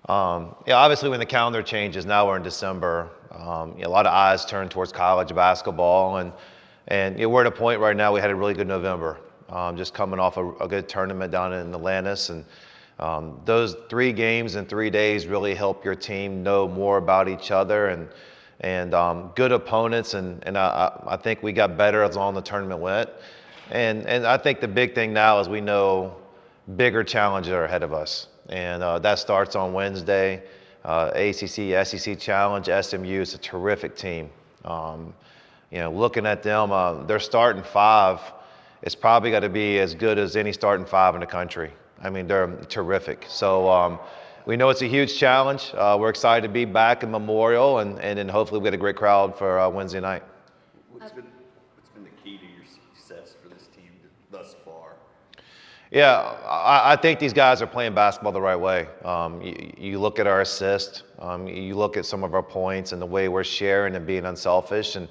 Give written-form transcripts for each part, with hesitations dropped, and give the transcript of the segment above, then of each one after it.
Yeah, obviously when the calendar changes, now we're in December, a lot of eyes turn towards college basketball, and we're at a point right now, we had a really good November, just coming off a good tournament down in Atlantis, and those 3 games in 3 days really help your team know more about each other, and good opponents, and I think we got better as long as the tournament went, and I think the big thing now is we know bigger challenges are ahead of us. And that starts on Wednesday. ACC, SEC Challenge, SMU is a terrific team. Looking at them, their starting five is probably got to be as good as any starting five in the country. I mean, they're terrific. So we know it's a huge challenge. We're excited to be back in Memorial, and then hopefully we get a great crowd for Wednesday night. What's been the key to your success for this team thus far? Yeah, I think these guys are playing basketball the right way. You look at our assists, you look at some of our points and the way we're sharing and being unselfish. And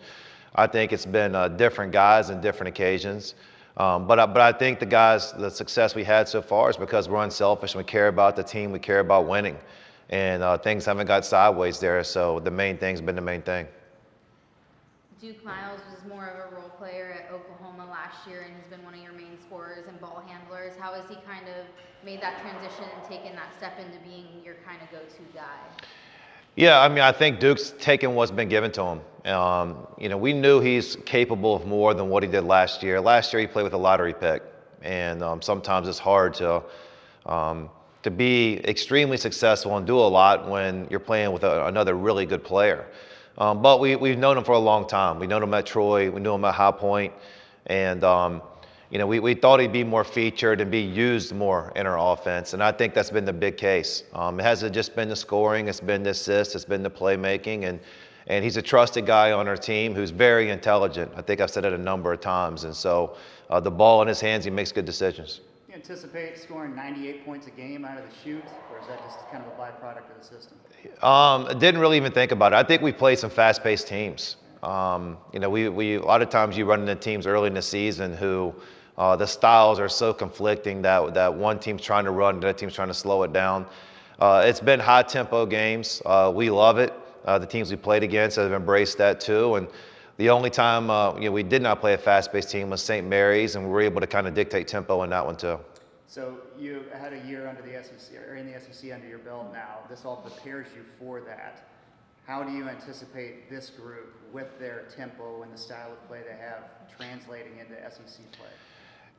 I think it's been different guys and different occasions. But I think the success we had so far is because we're unselfish and we care about the team, we care about winning. And things haven't got sideways there, so the main thing's been the main thing. Duke Miles was more of a role player at Oklahoma last year and has been one of your main scorers and ball handlers. How has he kind of made that transition and taken that step into being your kind of go-to guy? Yeah, I mean, I think Duke's taken what's been given to him. We knew he's capable of more than what he did last year. Last year he played with a lottery pick, and sometimes it's hard to be extremely successful and do a lot when you're playing with another really good player. But we've known him for a long time. We've known him at Troy. We knew him at High Point. And, we thought he'd be more featured and be used more in our offense. And I think that's been the big case. It hasn't just been the scoring. It's been the assists. It's been the playmaking. And he's a trusted guy on our team who's very intelligent. I think I've said it a number of times. And so the ball in his hands, he makes good decisions. Do you anticipate scoring 98 points a game out of the shoot, or is that just kind of a byproduct of the system? Didn't really even think about it. I think we played some fast-paced teams. We a lot of times you run into teams early in the season who the styles are so conflicting that one team's trying to run, the other team's trying to slow it down. It's been high-tempo games. We love it. The teams we played against have embraced that too. And the only time we did not play a fast-paced team was St. Mary's, and we were able to kind of dictate tempo in that one too. So you had a year under the SEC, or in the SEC under your belt now. This all prepares you for that. How do you anticipate this group, with their tempo and the style of play they have, translating into SEC play?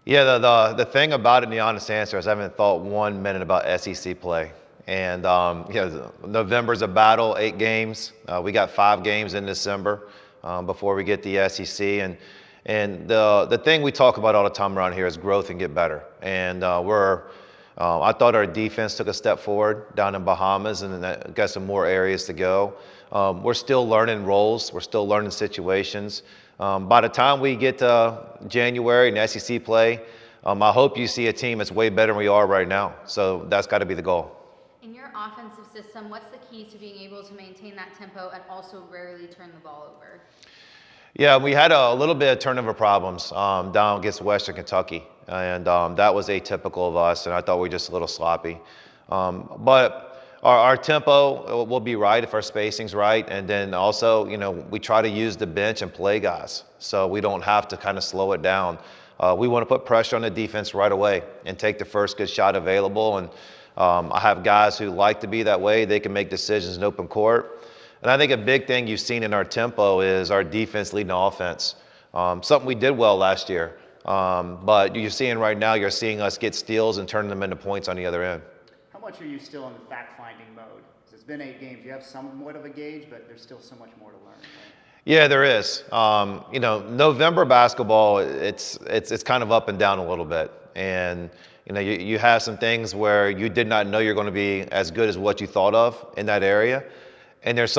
Yeah, the thing about it, the honest answer, is I haven't thought 1 minute about SEC play. And November's a battle, 8 games. We got 5 games in December before we get the SEC. And the thing we talk about all the time around here is growth and get better. And I thought our defense took a step forward down in Bahamas, and got some more areas to go. We're still learning roles. We're still learning situations. By the time we get to January and SEC play, I hope you see a team that's way better than we are right now. So that's got to be the goal. In your offensive system, what's the key to being able to maintain that tempo and also rarely turn the ball over? Yeah, we had a little bit of turnover problems down against Western Kentucky, and that was atypical of us, and I thought we were just a little sloppy. But our tempo will be right if our spacing's right, and then also, we try to use the bench and play guys, so we don't have to kind of slow it down. We want to put pressure on the defense right away and take the first good shot available, and I have guys who like to be that way. They can make decisions in open court. And I think a big thing you've seen in our tempo is our defense leading the offense. Something we did well last year. But you're seeing right now, you're seeing us get steals and turn them into points on the other end. How much are you still in the fact-finding mode? Because it's been 8 games. You have somewhat of a gauge, but there's still so much more to learn. Right? Yeah, there is. November basketball, it's kind of up and down a little bit. And you have some things where you did not know you're going to be as good as what you thought of in that area. And there's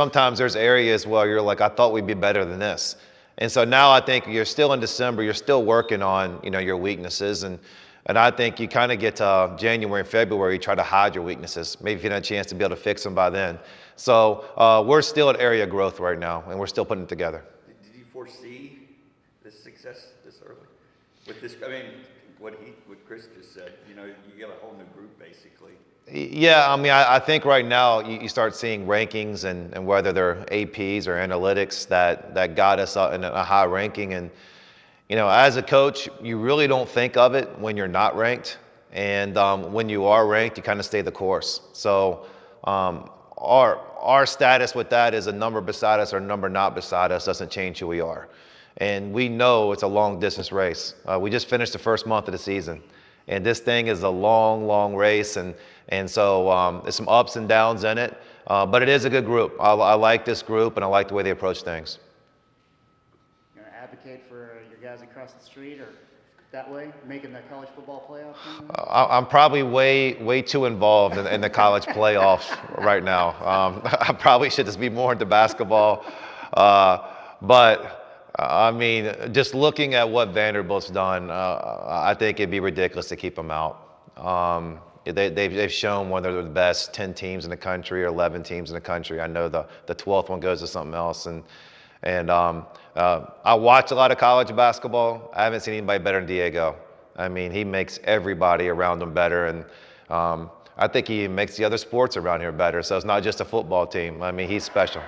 areas where you're like, I thought we'd be better than this. And so now I think you're still in December, you're still working on, your weaknesses. And I think you kind of get to January and February, you try to hide your weaknesses. Maybe if you had a chance to be able to fix them by then. So we're still at area growth right now, and we're still putting it together. Did you foresee this success this early? With this, what Chris just said, you get a whole new group basically. Yeah, I mean, I think right now you start seeing rankings and whether they're APs or analytics that got us up in a high ranking. And, as a coach, you really don't think of it when you're not ranked. And when you are ranked, you kind of stay the course. So our status with that is a number beside us or a number not beside us doesn't change who we are. And we know it's a long distance race. We just finished the first month of the season. And this thing is a long, long race, and so there's some ups and downs in it, but it is a good group. I like this group, and I like the way they approach things. You gonna advocate for your guys across the street or that way, making the college football playoff? I'm probably way too involved in the college playoffs right now. I probably should just be more into basketball, but. I mean, just looking at what Vanderbilt's done, I think it'd be ridiculous to keep them out. They've shown one of the best 10 teams in the country or 11 teams in the country. I know the 12th one goes to something else. And I watch a lot of college basketball. I haven't seen anybody better than Diego. I mean, he makes everybody around him better. And I think he makes the other sports around here better. So it's not just a football team. I mean, he's special.